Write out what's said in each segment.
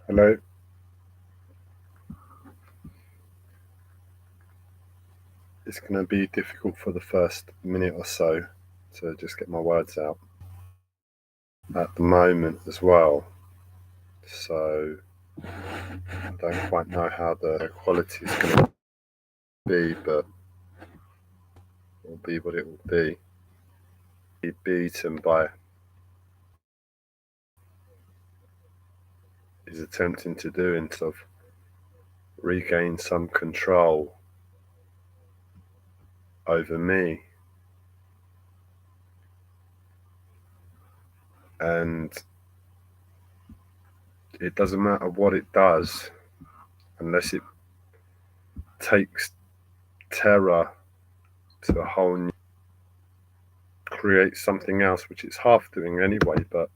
Hello. It's going to be difficult for the first minute or so to just get my words out at the moment as well. So I don't quite know how the quality is going to be, but it will be what it will be. Be beaten by is attempting to do and sort of regain some control over me. And it doesn't matter what it does unless it takes terror to a whole new, creates something else, which it's half doing anyway, but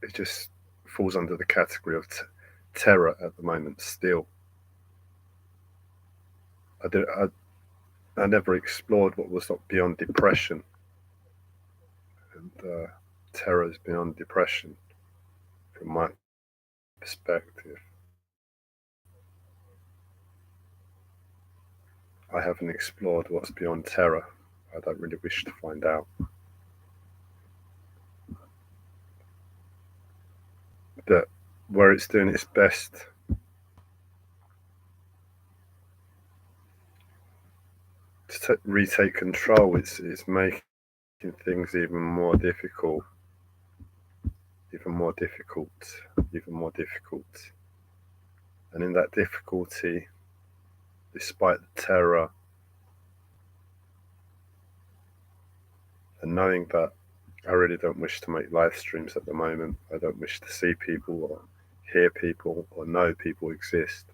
it just falls under the category of terror at the moment still. I never explored what was beyond depression, and terror is beyond depression from my perspective. I haven't explored what's beyond terror. I don't really wish to find out. That where it's doing its best to retake control, it's making things even more difficult, even more difficult, even more difficult. And in that difficulty, despite the terror, and knowing that I really don't wish to make live streams at the moment, I don't wish to see people or hear people or know people exist.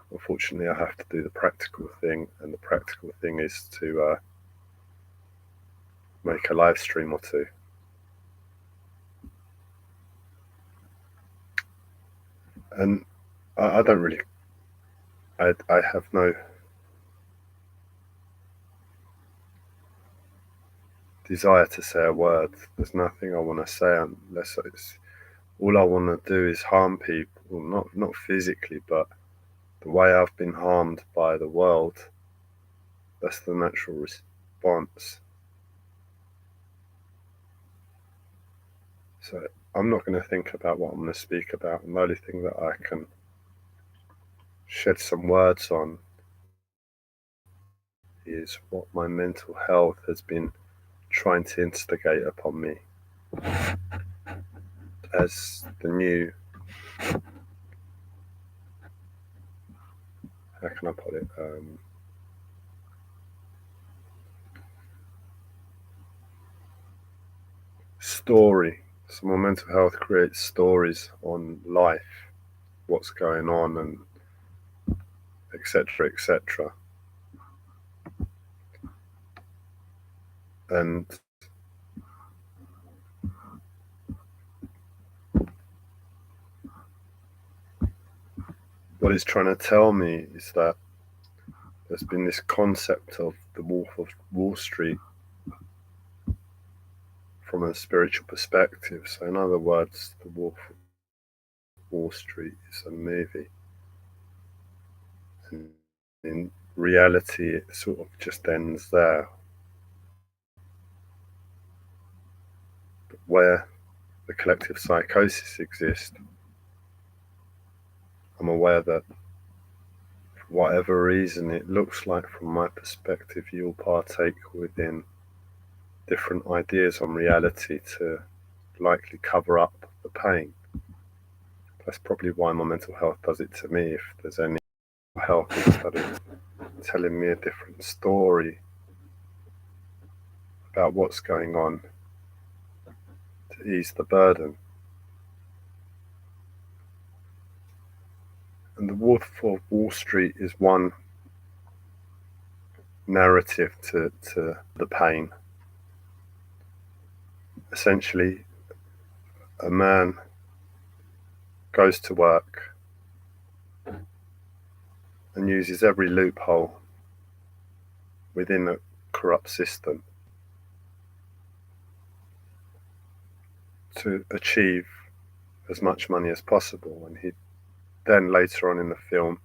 Unfortunately, I have to do the practical thing, and the practical thing is to make a live stream or two. And I don't really, I have no desire to say a word. There's nothing I want to say unless it's all I want to do is harm people, not physically, but the way I've been harmed by the world. That's the natural response. So I'm not going to think about what I'm going to speak about, and the only thing that I can shed some words on is what my mental health has been trying to instigate upon me as the new, how can I put it, story. So my mental health creates stories on life, what's going on, and etc., etc. And what it's trying to tell me is that there's been this concept of the Wolf of Wall Street from a spiritual perspective. So, in other words, the Wolf of Wall Street is a movie, and in reality, it sort of just ends there. But where the collective psychosis exists, I'm aware that for whatever reason it looks like from my perspective, you'll partake within different ideas on reality to likely cover up the pain. That's probably why my mental health does it to me. If there's any health, instead of telling me a different story about what's going on to ease the burden. And the Wolf of Wall Street is one narrative to the pain. Essentially, a man goes to work and uses every loophole within a corrupt system to achieve as much money as possible. And he then later on in the film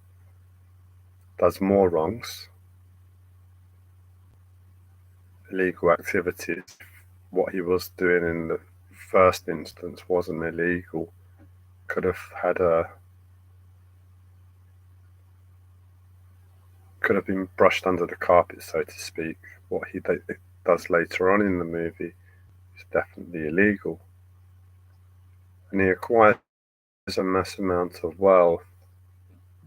does more wrongs, illegal activities. What he was doing in the first instance wasn't illegal. Could have been brushed under the carpet, so to speak. What he does later on in the movie is definitely illegal. And he acquires a mass amount of wealth,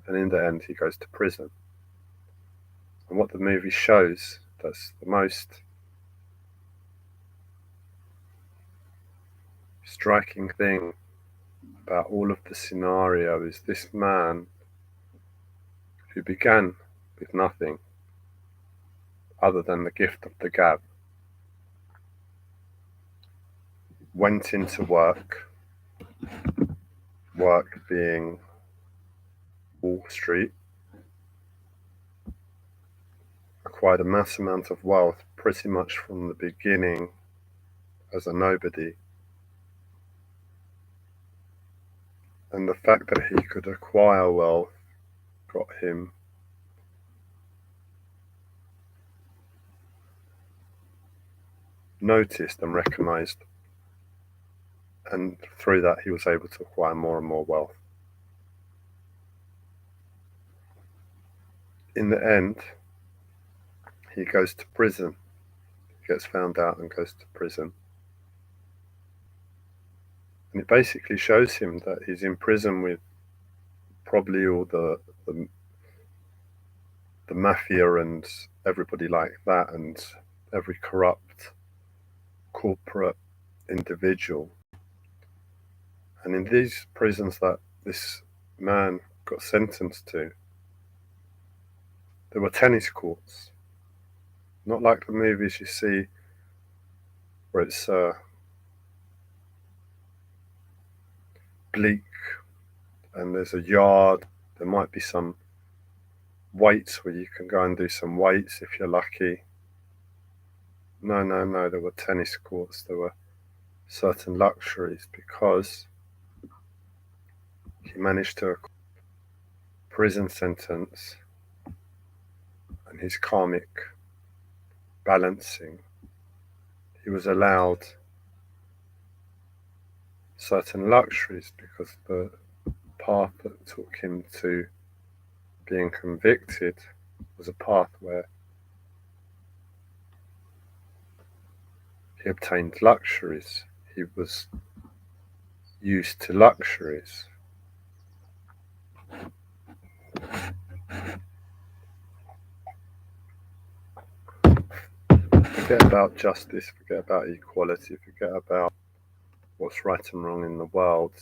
and in the end he goes to prison. And what the movie shows, that's the most striking thing about all of the scenario, is this man who began with nothing other than the gift of the gab, went into work being Wall Street, acquired a mass amount of wealth pretty much from the beginning as a nobody. And the fact that he could acquire wealth got him noticed and recognized, and through that he was able to acquire more and more wealth. In the end, he goes to prison. He gets found out and goes to prison. And it basically shows him that he's in prison with probably all the mafia and everybody like that, and every corrupt corporate individual. And in these prisons that this man got sentenced to, there were tennis courts. Not like the movies you see where it's bleak and there's a yard. There might be some weights where you can go and do some weights if you're lucky. No, there were tennis courts. There were certain luxuries because he managed to acquire a prison sentence, and his karmic balancing, he was allowed certain luxuries because the path that took him to being convicted was a path where he obtained luxuries. He was used to luxuries. Forget about justice, forget about equality, forget about what's right and wrong in the world.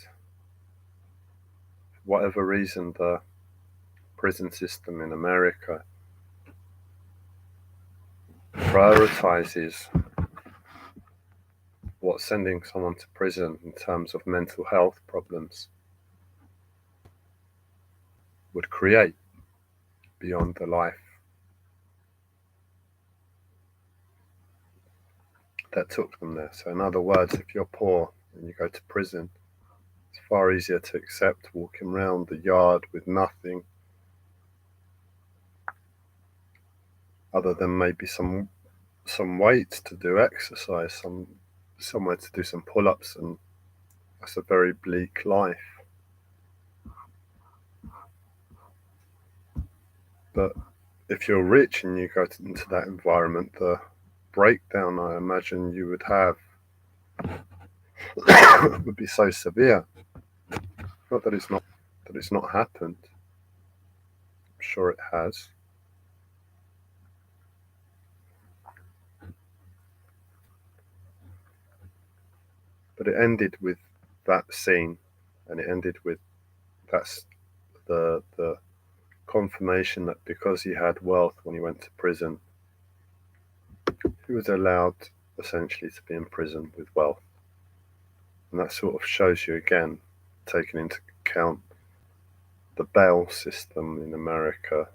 For whatever reason, the prison system in America prioritizes what sending someone to prison in terms of mental health problems would create beyond the life that took them there. So in other words, if you're poor and you go to prison, it's far easier to accept walking around the yard with nothing other than maybe some weights to do exercise, somewhere to do some pull-ups, and that's a very bleak life. But if you're rich and you go into that environment, the breakdown I imagine you would have would be so severe. Not that it's not happened. I'm sure it has. But it ended with that scene, and it ended with that's the confirmation that because he had wealth when he went to prison, he was allowed essentially to be in prison with wealth. And that sort of shows you again, taking into account the bail system in America.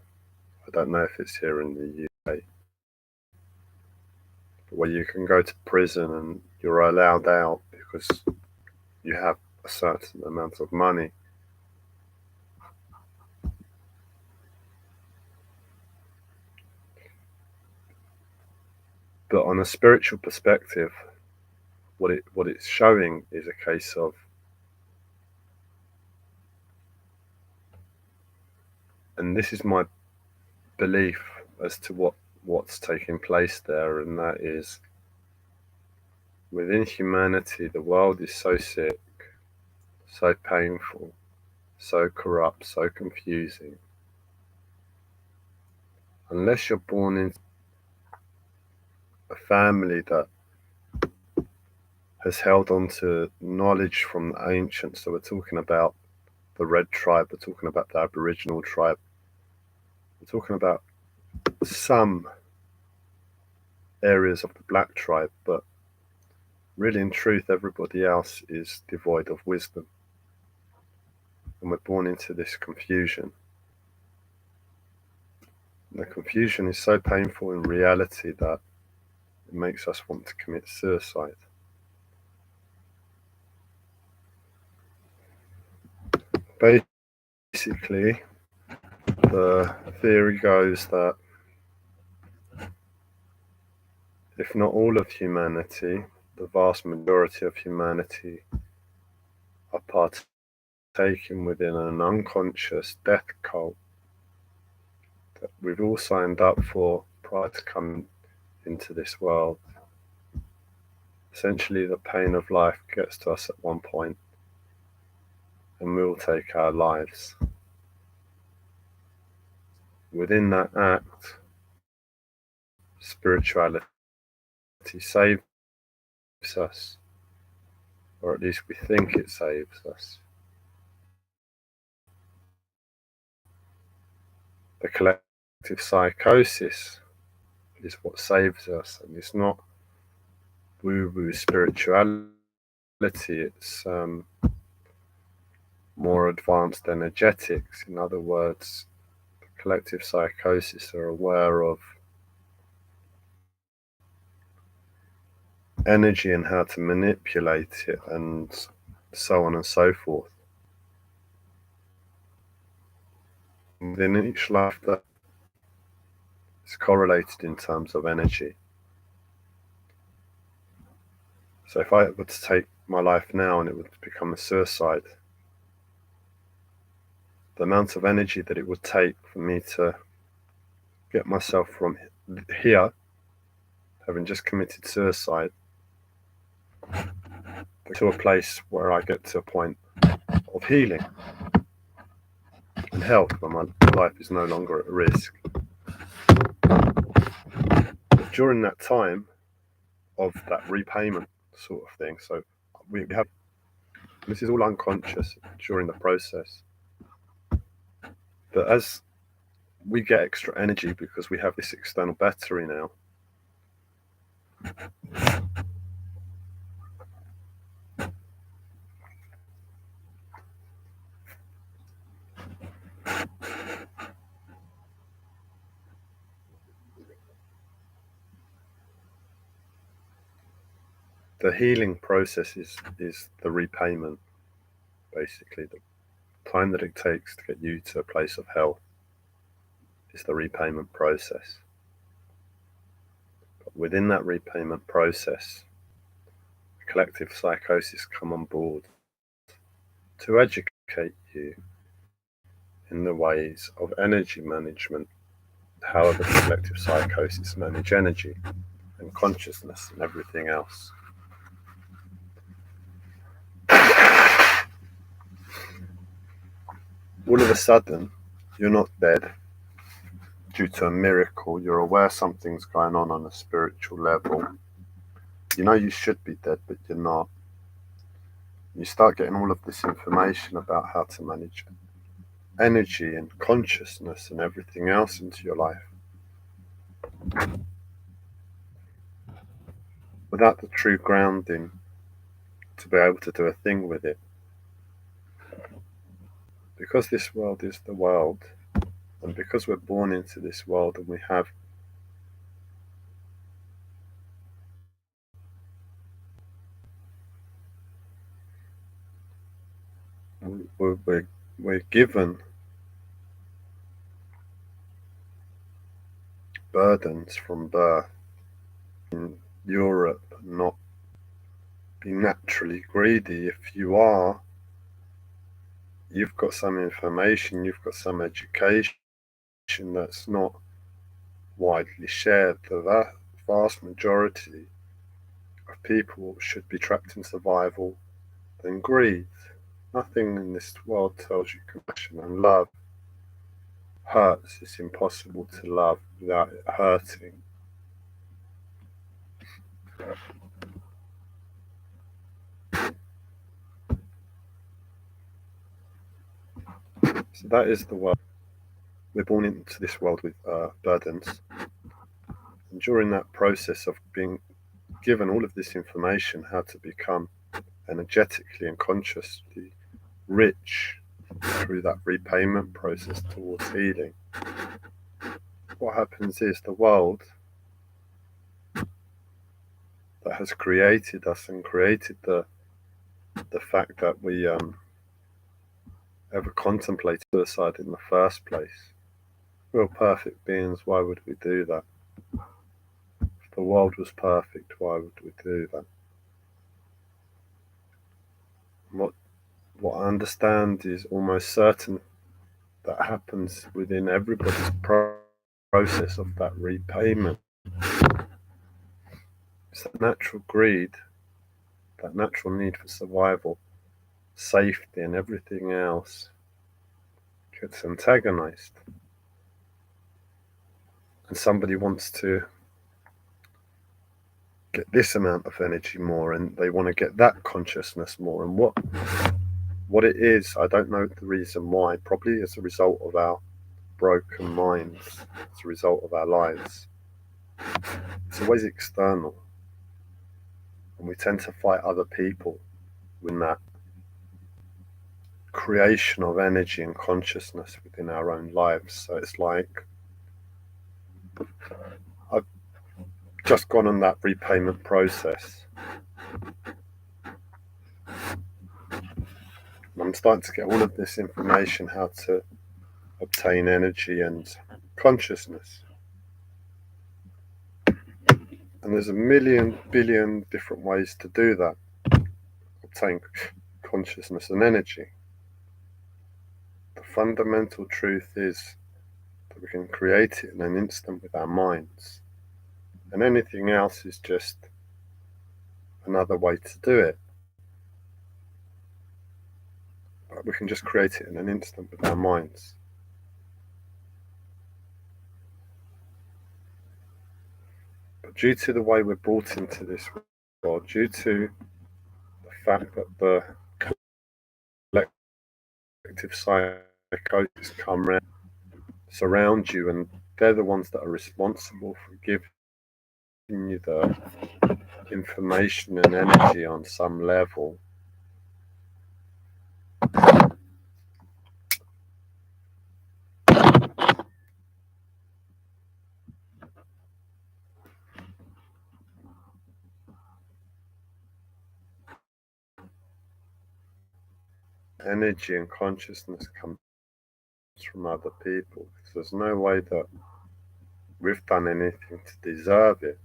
I don't know if it's here in the UK, but where you can go to prison and you're allowed out because you have a certain amount of money. But on a spiritual perspective, what it's showing is a case of, and this is my belief as to what's taking place there, and that is within humanity, the world is so sick, so painful, so corrupt, so confusing. Unless you're born into a family that has held on to knowledge from the ancients, so we're talking about the Red Tribe, we're talking about the Aboriginal tribe, we're talking about some areas of the Black Tribe, but really in truth everybody else is devoid of wisdom, and we're born into this confusion. And the confusion is so painful in reality that it makes us want to commit suicide. Basically, the theory goes that if not all of humanity, the vast majority of humanity are partaking within an unconscious death cult that we've all signed up for prior to coming into this world. Essentially, the pain of life gets to us at one point, and we'll take our lives. Within that act, spirituality saves us, or at least we think it saves us. The collective psychosis is what saves us, and it's not woo-woo spirituality, it's more advanced energetics. In other words, collective psychosis are aware of energy and how to manipulate it, and so on and so forth. Within each life that is correlated in terms of energy. So if I were to take my life now and it would become a suicide, the amount of energy that it would take for me to get myself from here, having just committed suicide, to a place where I get to a point of healing and health, where my life is no longer at risk. But during that time of that repayment sort of thing, so we have, this is all unconscious during the process, but as we get extra energy because we have this external battery now, the healing process is the repayment. Basically, the time that it takes to get you to a place of health is the repayment process. But within that repayment process, the collective psychosis come on board to educate you in the ways of energy management, how the collective psychosis manage energy and consciousness and everything else. All of a sudden, you're not dead due to a miracle. You're aware something's going on a spiritual level. You know you should be dead, but you're not. You start getting all of this information about how to manage energy and consciousness and everything else into your life without the true grounding to be able to do a thing with it. Because this world is the world, and because we're born into this world and we have we're given burdens from birth. In Europe, not be naturally greedy. If you are, you've got some information, you've got some education that's not widely shared. The vast majority of people should be trapped in survival and greed. Nothing in this world tells you compassion and love hurts. It's impossible to love without it hurting. So that is the world. We're born into this world with burdens. And during that process of being given all of this information, how to become energetically and consciously rich through that repayment process towards healing, what happens is the world that has created us and created the fact that we ever contemplated suicide in the first place. We're perfect beings, why would we do that? If the world was perfect, why would we do that? What I understand is almost certain that happens within everybody's process of that repayment. It's that natural greed, that natural need for survival, safety, and everything else gets antagonized. And somebody wants to get this amount of energy more, and they want to get that consciousness more. And what it is, I don't know the reason why. Probably as a result of our broken minds, as a result of our lives. It's always external, and we tend to fight other people in that creation of energy and consciousness within our own lives. So it's like I've just gone on that repayment process. I'm starting to get all of this information, how to obtain energy and consciousness. And there's a million, billion different ways to do that. Obtain consciousness and energy. The fundamental truth is that we can create it in an instant with our minds. And anything else is just another way to do it. But we can just create it in an instant with our minds. But due to the way we're brought into this world, due to the fact that the collective psychosis come around, surround you, and they're the ones that are responsible for giving you the information and energy on some level. Energy and consciousness comes from other people. There's no way that we've done anything to deserve it.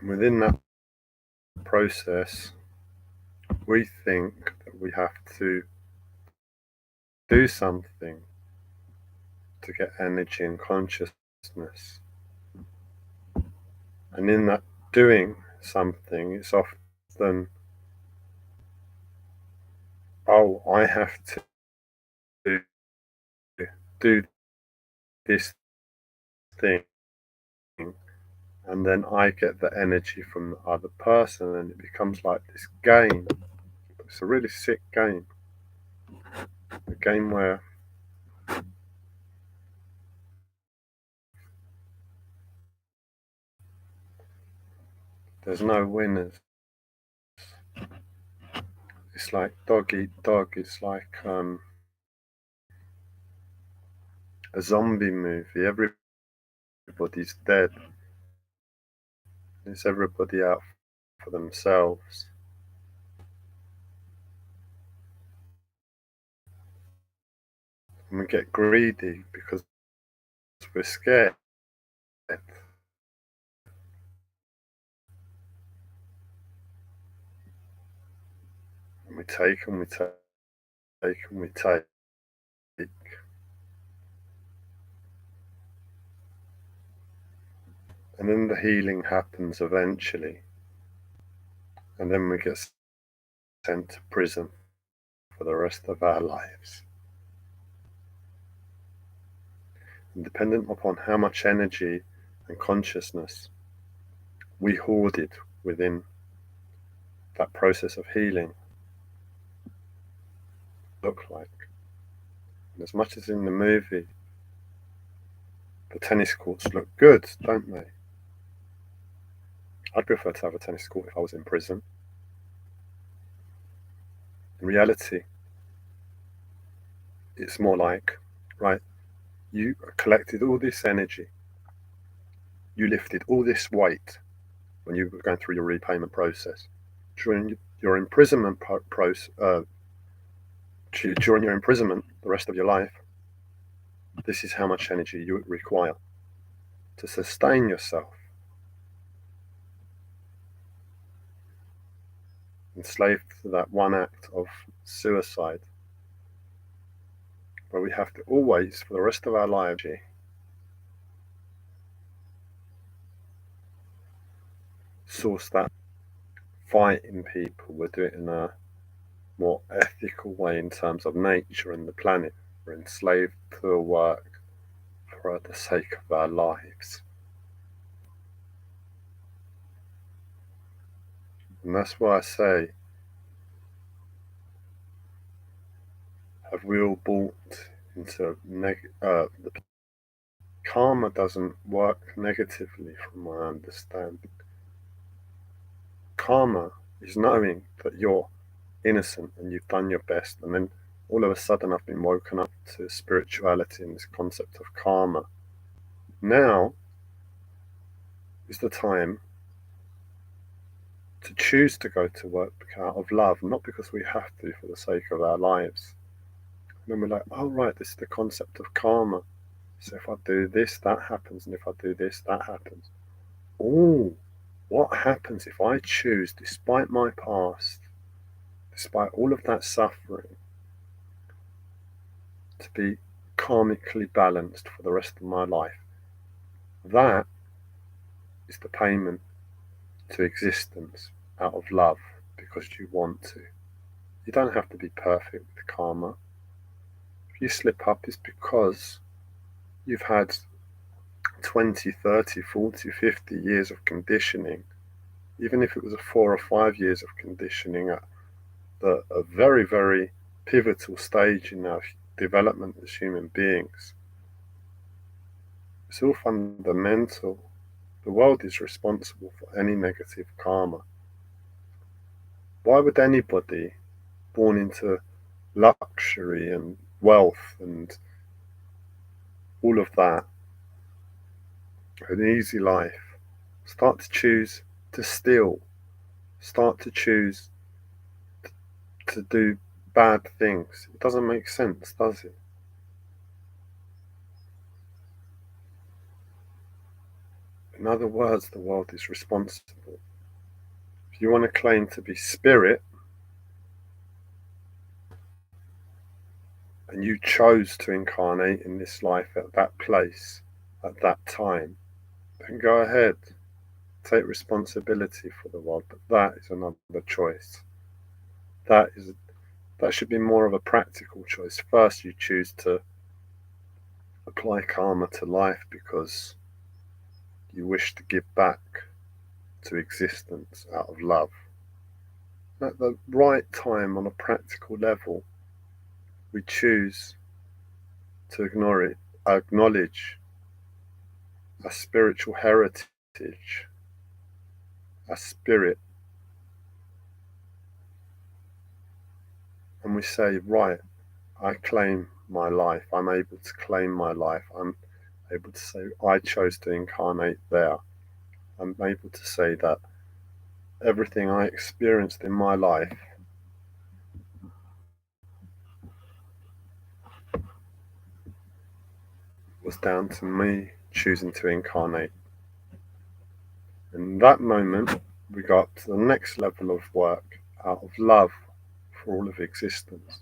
And within that process, we think that we have to do something to get energy and consciousness. And in that doing something, it's often, oh, I have to do this thing, and then I get the energy from the other person, and it becomes like this game. It's a really sick game. A game where there's no winners. It's like dog eat dog. It's like a zombie movie. Everybody's dead. It's everybody out for themselves. And we get greedy because we're scared. And we take and we take and we take. And then the healing happens eventually. And then we get sent to prison for the rest of our lives. And dependent upon how much energy and consciousness we hoarded within that process of healing, look like. And as much as in the movie, the tennis courts look good, don't they? I'd prefer to have a tennis court if I was in prison. In reality, it's more like, right, you collected all this energy, you lifted all this weight when you were going through your repayment process. During your imprisonment during your imprisonment, the rest of your life, this is how much energy you require to sustain yourself. Enslaved to that one act of suicide, where we have to always, for the rest of our lives, source that fight in people. We'll do it in a more ethical way in terms of nature and the planet. We're enslaved to the work for the sake of our lives. And that's why I say, have we all bought into the karma doesn't work negatively from my understanding. Karma is knowing that you're innocent and you've done your best, and then all of a sudden I've been woken up to spirituality and this concept of karma. Now is the time to choose to go to work out of love, not because we have to for the sake of our lives. And then we're like, oh right, this is the concept of karma. So if I do this, that happens, and if I do this, that happens. Oh, what happens if I choose, despite my past, despite all of that suffering, to be karmically balanced for the rest of my life? That is the payment to existence out of love because you want to. You don't have to be perfect with karma. If you slip up, it's because you've had 20, 30, 40, 50 years of conditioning. Even if it was a 4 or 5 years of conditioning at a very, very pivotal stage in our development as human beings, it's all fundamental. The world is responsible for any negative karma. Why would anybody born into luxury and wealth and all of that, an easy life, start to choose to steal, start to choose to do bad things? It doesn't make sense, does it? In other words, the world is responsible. If you want to claim to be spirit and you chose to incarnate in this life at that place, at that time, then go ahead. Take responsibility for the world, but that is another choice. That should be more of a practical choice. First, you choose to apply karma to life because you wish to give back to existence out of love. At the right time, on a practical level, we choose to acknowledge our spiritual heritage, our spirit, and we say, right, I claim my life. I'm able to claim my life. I'm able to say, I chose to incarnate there. I'm able to say that everything I experienced in my life was down to me choosing to incarnate. In that moment, we got to the next level of work out of love for all of existence.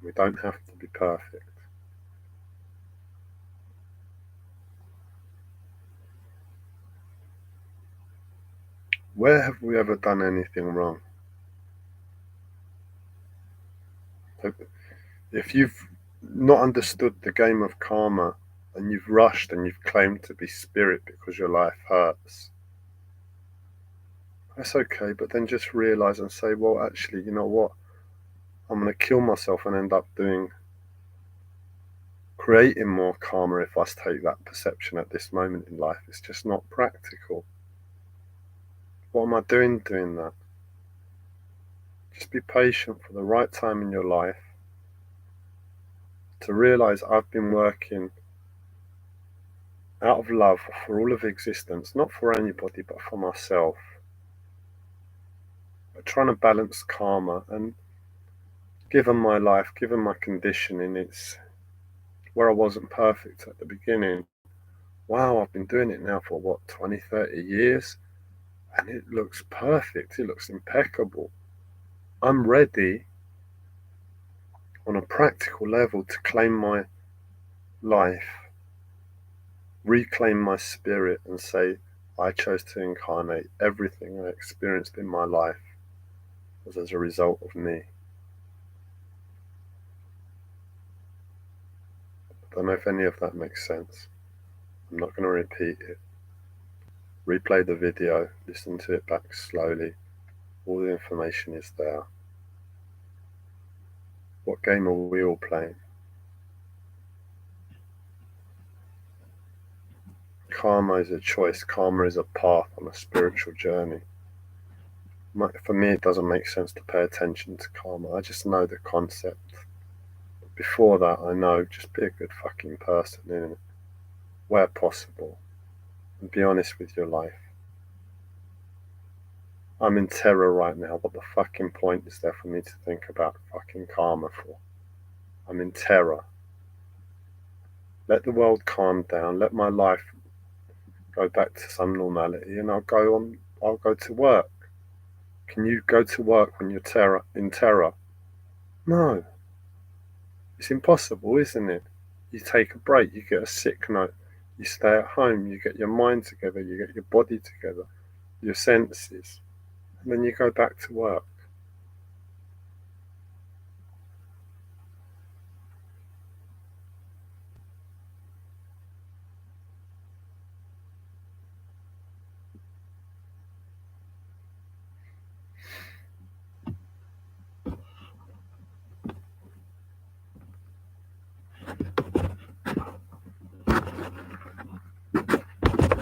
We don't have to be perfect. Where have we ever done anything wrong? If you've not understood the game of karma and you've rushed and you've claimed to be spirit because your life hurts, that's okay, but then just realize and say, well, actually, you know what? I'm going to kill myself and end up creating more karma if I take that perception at this moment in life. It's just not practical. What am I doing that? Just be patient for the right time in your life to realize I've been working out of love for all of existence, not for anybody, but for myself. Trying to balance karma, and given my life, given my conditioning, it's where I wasn't perfect at the beginning. Wow, I've been doing it now for what, 20, 30 years, and it looks perfect. It looks impeccable. I'm ready on a practical level to claim my life, reclaim my spirit, and say, I chose to incarnate. Everything I experienced in my life was as a result of me. I don't know if any of that makes sense. I'm not going to repeat it. Replay the video, listen to it back slowly. All the information is there. What game are we all playing? Karma is a choice. Karma is a path on a spiritual journey. For me, it doesn't make sense to pay attention to karma. I just know the concept. Before that, I know just be a good fucking person, innit? Where possible. And be honest with your life. I'm in terror right now. What the fucking point is there for me to think about fucking karma for? I'm in terror. Let the world calm down. Let my life go back to some normality, and I'll go to work. Can you go to work when you're in terror? No. It's impossible, isn't it? You take a break, you get a sick note, you stay at home, you get your mind together, you get your body together, your senses, and then you go back to work.